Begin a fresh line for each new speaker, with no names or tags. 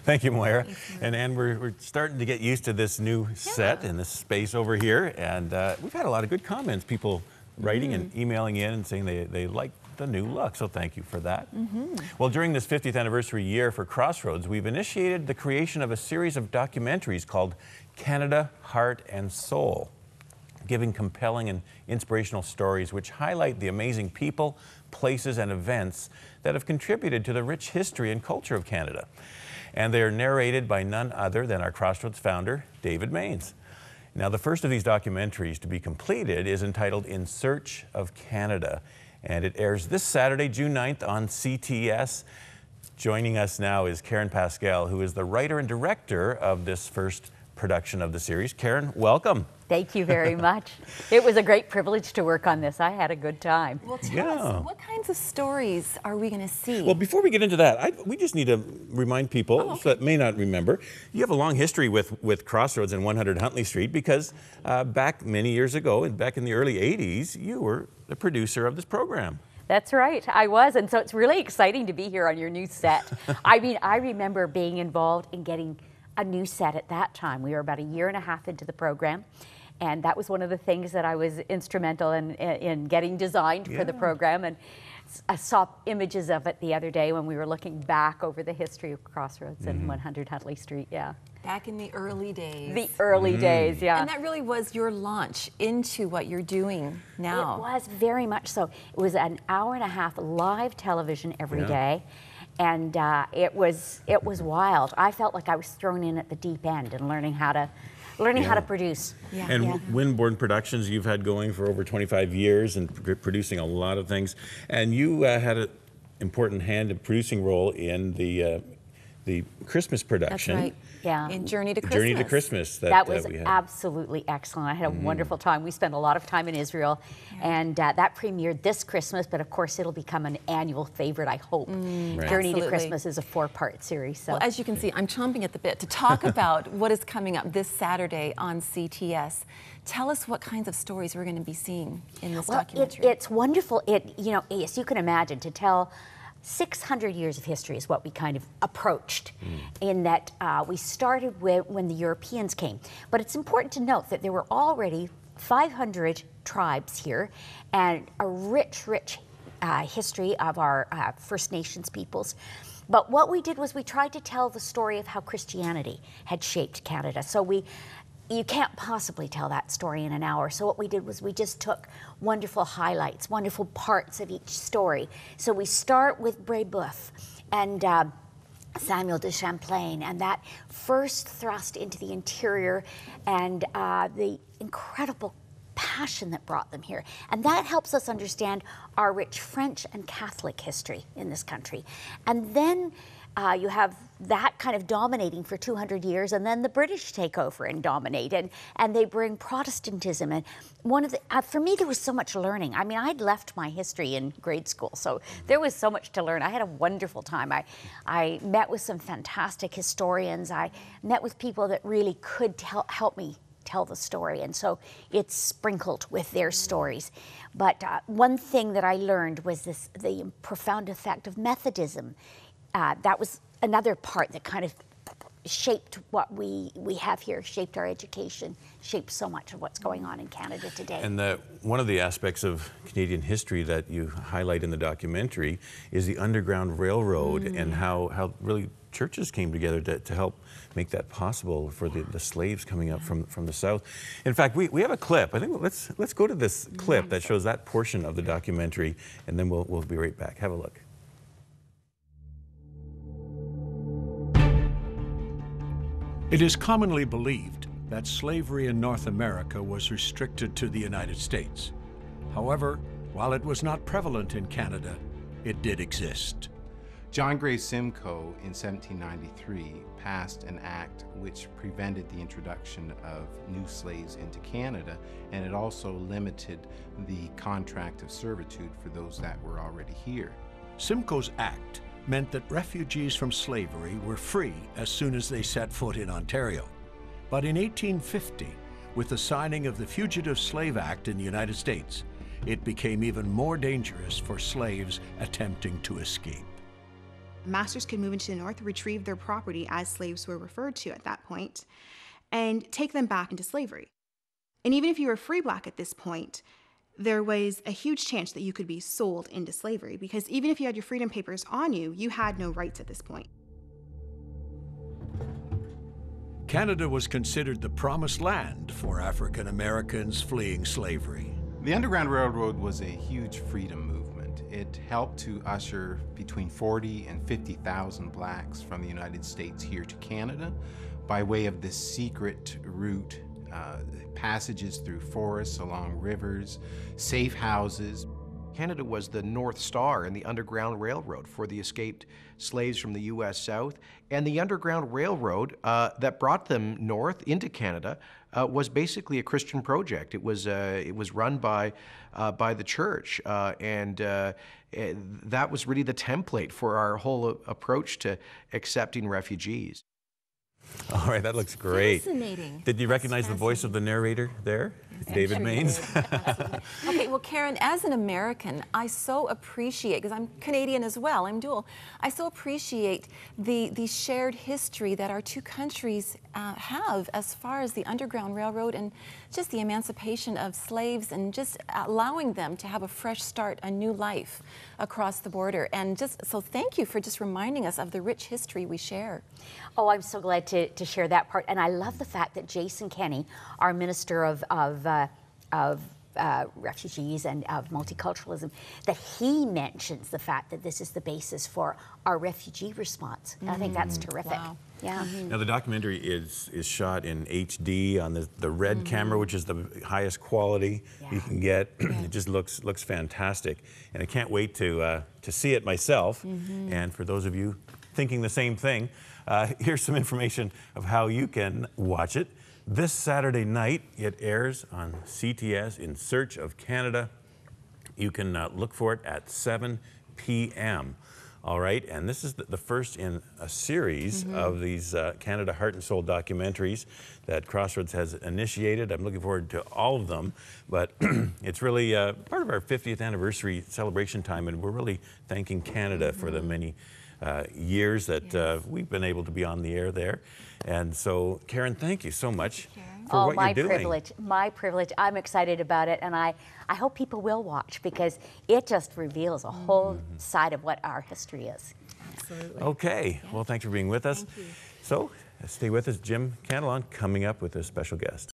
Thank you, Moira. And Ann, we're starting to get used to this new set and this space over here. And we've had a lot of good comments, people writing and emailing in and saying they like the new look. So thank you for that. Well, during this 50th anniversary year for Crossroads, we've initiated the creation of a series of documentaries called Canada, Heart and Soul, giving compelling and inspirational stories which highlight the amazing people, places and events that have contributed to the rich history and culture of Canada. And they are narrated by none other than our Crossroads founder, David Mainse. Now, the first of these documentaries to be completed is entitled In Search of Canada, and it airs this Saturday, June 9th on CTS. Joining us now is Karen Pascal, who is the writer and director of this first production of the series. Karen, welcome.
Thank you very much. It was a great privilege to work on this. I had a good time.
Well, tell us, what kinds of stories are we going to see?
Well, before we get into that, we just need to remind people that may not remember, you have a long history with Crossroads and 100 Huntley Street because back many years ago, and back in the early 80s, you were the producer of this program.
That's right, I was, and so it's really exciting to be here on your new set. I mean, I remember being involved in getting a new set at that time. We were about a year and a half into the program, and that was one of the things that I was instrumental in getting designed for the program. And I saw images of it the other day when we were looking back over the history of Crossroads and 100 Huntley Street,
Back in the early days.
The early days,
And that really was your launch into what you're doing now.
It was very much so. It was an hour and a half live television every day. And it was wild. I felt like I was thrown in at the deep end and learning how to produce.
And Windborne Productions you've had going for over 25 years and producing a lot of things. And you had an important hand in producing role in the Christmas production.
That's right. In Journey to Christmas.
Journey to Christmas.
That was absolutely excellent. I had a wonderful time. We spent a lot of time in Israel, and that premiered this Christmas, but of course it'll become an annual favorite, I hope. Journey to Christmas is a 4-part series. So.
Well, as you can see, I'm chomping at the bit to talk about what is coming up this Saturday on CTS. Tell us what kinds of stories we're going to be seeing in this documentary.
It's wonderful. As you can imagine, to tell 600 years of history is what we kind of approached, in that we started when the Europeans came. But it's important to note that there were already 500 tribes here and a rich history of our First Nations peoples. But what we did was we tried to tell the story of how Christianity had shaped Canada. So you can't possibly tell that story in an hour. So what we did was we just took wonderful highlights, wonderful parts of each story. So we start with Brébeuf and Samuel de Champlain, and that first thrust into the interior and the incredible passion that brought them here. And that helps us understand our rich French and Catholic history in this country. And then you have that kind of dominating for 200 years, and then the British take over and dominate, and they bring Protestantism. And one of the, for me, there was so much learning. I mean, I'd left my history in grade school, so there was so much to learn. I had a wonderful time. I met with some fantastic historians. I met with people that really could help me tell the story, and so it's sprinkled with their stories. But one thing that I learned was the profound effect of Methodism. That was another part that kind of shaped what we have here, shaped our education, shaped so much of what's going on in Canada today.
And one of the aspects of Canadian history that you highlight in the documentary is the Underground Railroad and how really churches came together to help make that possible for the slaves coming up from the south. In fact, we have a clip. I think let's go to this clip that shows that portion of the documentary, and then we'll be right back. Have a look.
It is commonly believed that slavery in North America was restricted to the United States. However, while it was not prevalent in Canada, it did exist.
John Gray Simcoe in 1793 passed an act which prevented the introduction of new slaves into Canada, and it also limited the contract of servitude for those that were already here.
Simcoe's act meant that refugees from slavery were free as soon as they set foot in Ontario. But in 1850, with the signing of the Fugitive Slave Act in the United States, it became even more dangerous for slaves attempting to escape.
masters could move into the North, retrieve their property, as slaves were referred to at that point, and take them back into slavery. And even if you were free black at this point, there was a huge chance that you could be sold into slavery, because even if you had your freedom papers on you, you had no rights at this point.
Canada was considered the promised land for African Americans fleeing slavery.
The Underground Railroad was a huge freedom movement. It helped to usher between 40 and 50,000 blacks from the United States here to Canada by way of this secret route, passages through forests, along rivers, safe houses.
Canada was the North Star in the Underground Railroad for the escaped slaves from the U.S. South. And the Underground Railroad that brought them north into Canada was basically a Christian project. It was run by the church, and that was really the template for our whole approach to accepting refugees.
All right, that looks great.
Fascinating.
Did you recognize the voice of the narrator there? David Mainse?
Okay, well, Karen, as an American, I so appreciate, because I'm Canadian as well, I'm dual, I so appreciate the shared history that our two countries have as far as the Underground Railroad and just the emancipation of slaves and just allowing them to have a fresh start, a new life across the border. And just so thank you for just reminding us of the rich history we share.
Oh, I'm so glad to share that part. And I love the fact that Jason Kenney, our Minister of Refugees and of Multiculturalism, that he mentions the fact that this is the basis for our refugee response. And I think that's terrific.
Wow.
Yeah.
Now, the documentary is shot in HD on the red camera, which is the highest quality you can get. It just looks fantastic. And I can't wait to see it myself. And for those of you thinking the same thing, here's some information of how you can watch it. This Saturday night, it airs on CTS, In Search of Canada. You can look for it at 7 p.m. All right, and this is the first in a series of these Canada Heart and Soul documentaries that Crossroads has initiated. I'm looking forward to all of them, but it's really part of our 50th anniversary celebration time, and we're really thanking Canada for the many years that we've been able to be on the air there. And so, Karen, thank you so much for what you're doing.
My privilege. I'm excited about it, and I hope people will watch, because it just reveals a whole side of what our history is.
Absolutely.
Okay, well, thanks for being with us.
Thank you.
So, stay with us. Jim Candelon coming up with a special guest.